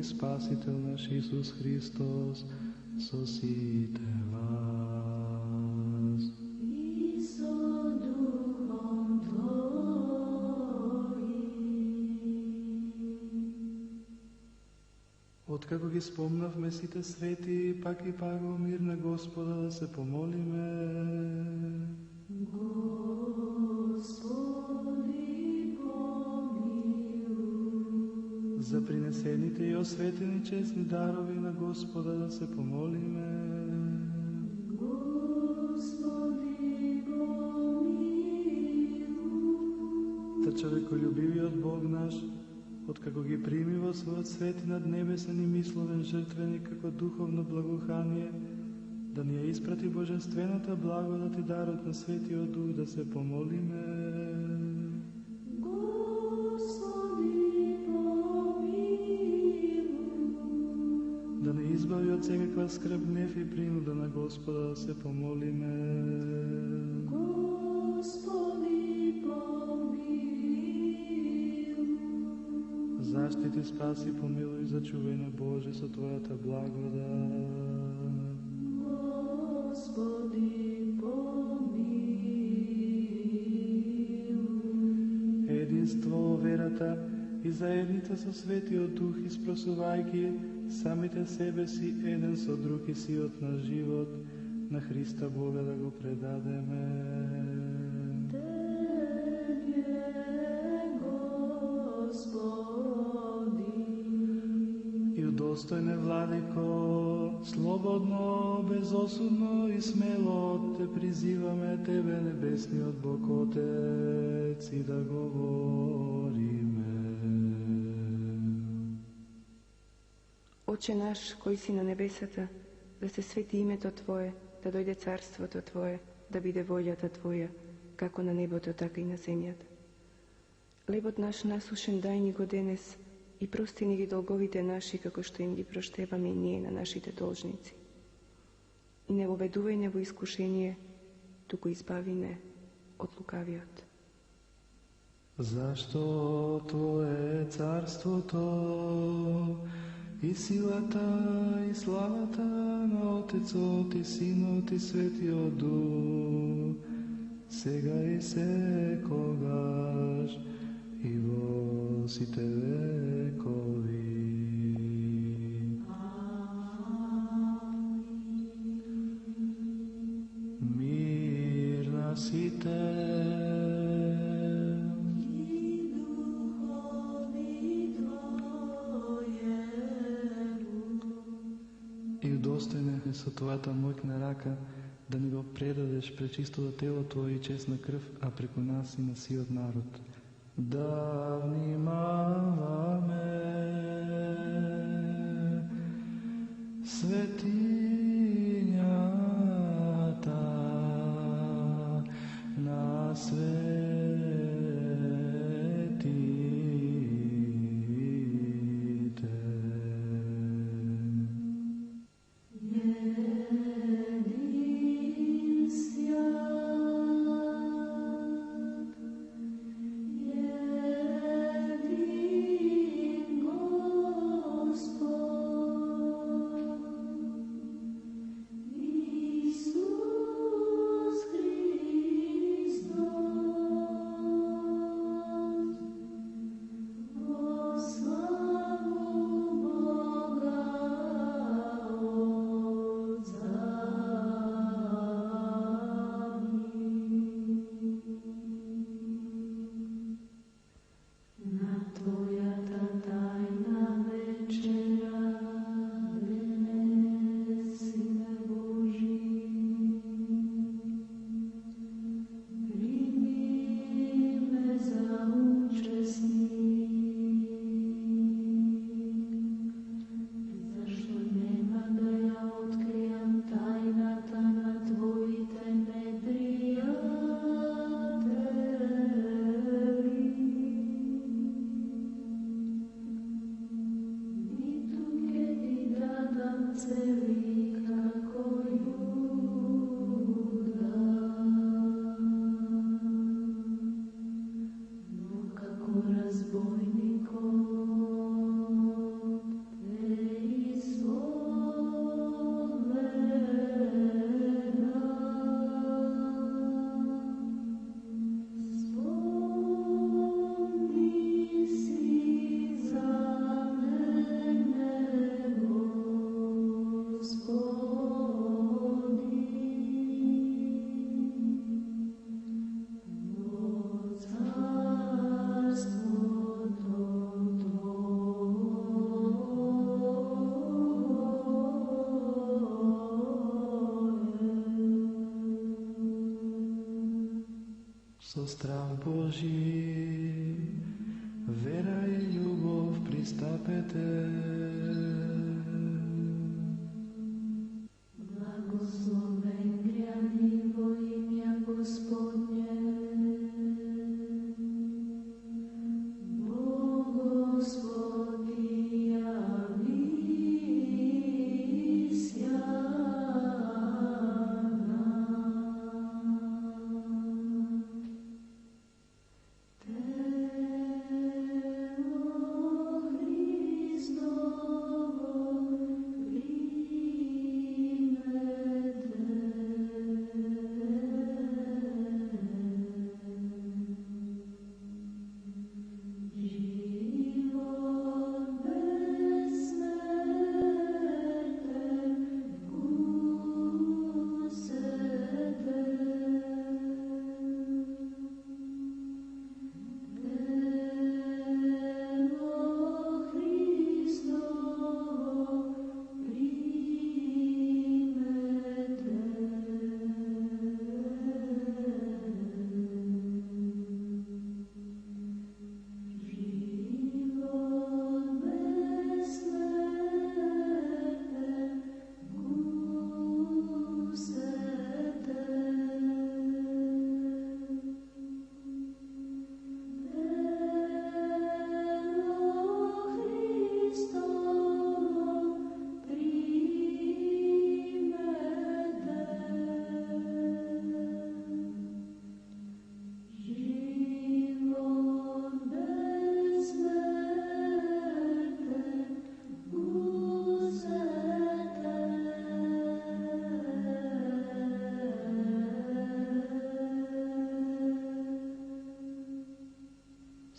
Спасител наш Исус Христос со сите вас. И со духом Твоим. Откако ги спомнавме сите свети, пак и паро мир на Господа да се помолиме. За принесените и осветени честни дарови на Господа да се помолиме. Господи, помилуј. Та човеколюбивиот Бог наш, откако ги прими во својот свети над небесен и мисловен жртвеник како духовно благоухание, да ни ја испрати божествената благодат и дарот на Светиот Дух да се помолиме. Да не избави од секаква скрб, гнев и принуда на Господа да се помолиме. Господи, помилуј. Заштити, спаси, помилуј, зачувај на Боже со Твојата благодат. Господи, помилуј. Единство, верата и заедница со Светиот Дух, испросувајќи самите себе си еден со друг и сиот на живот на Христа Бога да го предадеме. Тебе, Господи. И удостојне, Владико, слободно, безосудно и смело те призиваме Тебе, Небесниот Бог Отец, и да говориме. Оче наш, кој си на небесата, да се свети името Твое, да дојде царството Твое, да биде волјата Твоја, како на небото, така и на земјата. Лебот наш насушен дај ни го денес и прости ни ги долговите наши, како што им ги проштеваме и ние на нашите должници. И не воведувај не во искушение, туку избави не од лукавиот. Зашто Твое е царството, и силата, и славата на Отецот и Синот и Светиот Дух, сега и секогаш, и во сите векови. Мир на сите. И удостојне со Твојата моќна рака да ни го предадеш пречистото тело Твое и честна крв, а преку нас и на сиот народ. Да внимаваме светињата на светите. цели како Јуда, но како разбойникот те изволена. Спомни си за мене, Господи, во царството Со страх Божи, вера и љубов пристапете. Благословен грјани во имја Господње. Бог Господи јави сјана. Тело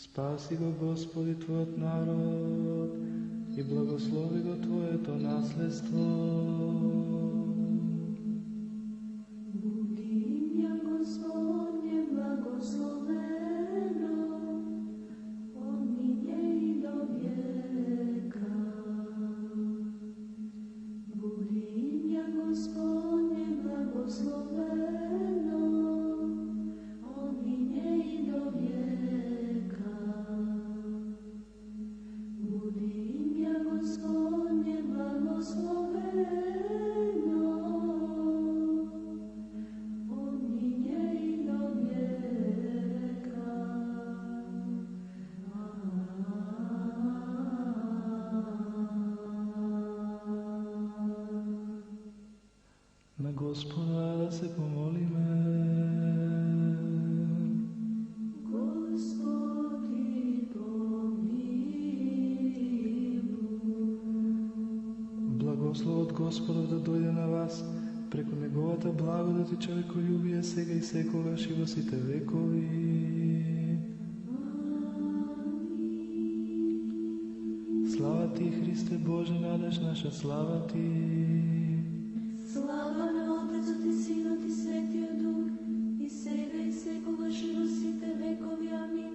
Спаси го Господи Твојот народ и благослови го Твоето наследство. Буди имја Господње благословено, од ниње и до века. Буди имја Господње благословено, од ниње и до века. Буди имја Господње благословено, од ниње и до века. На Господа да се помолиме. Господи, помилуј. Благословот Господов да дојде на вас, преку Неговата благодат и човеколюбие сега и секогаш и во сите векови. Слава Ти, Христе Боже, надеж наша, слава Ти. Слава на Отецот и Синот и Светиот Дух, и сега и секогаш и во сите векови. Амин.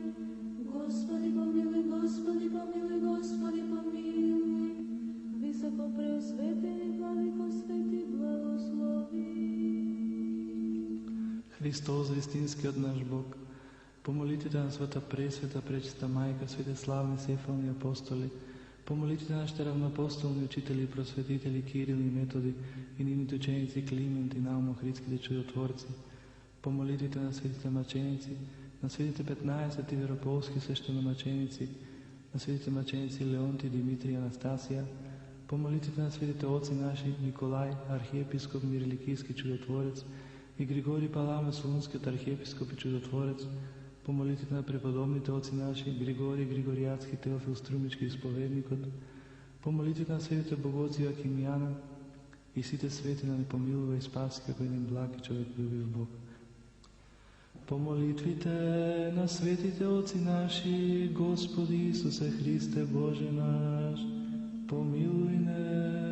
Господи помилуј, Господи помилуј, Господи помилуј. Високо преосветени, владико свети, благослови. Христос, вистинскиот наш Бог, помолитите на Света Пресвета, Пречиста Мајка, свите славни сефални апостоли, помолитите на нашите равноапостолни учители и просветители Кирил и Методи и нивните ученици Климент и Наум, Охридските чудотворци, помолитите на светите маченици, на светите 15 верополски свештеномаченици, на светите маченици Леонти, Димитрий и Анастасија, по молитвите на светите оци наши Николај, архиепископ Мириликијски чудотворец, и Григорий Палама, Солунскиот архиепископ и чудотворец, по молитвите на преподобните оци наши Григорий Григоријацки, Теофил Струмички, исповедникот, по молитвите на светите богоци Јоакимијана и сите свети на непомилува и спаси како еден благ и човеколюбив Бог. По молитвите на светите оци наши, Господи Исусе Христе Боже наш, помилуј не.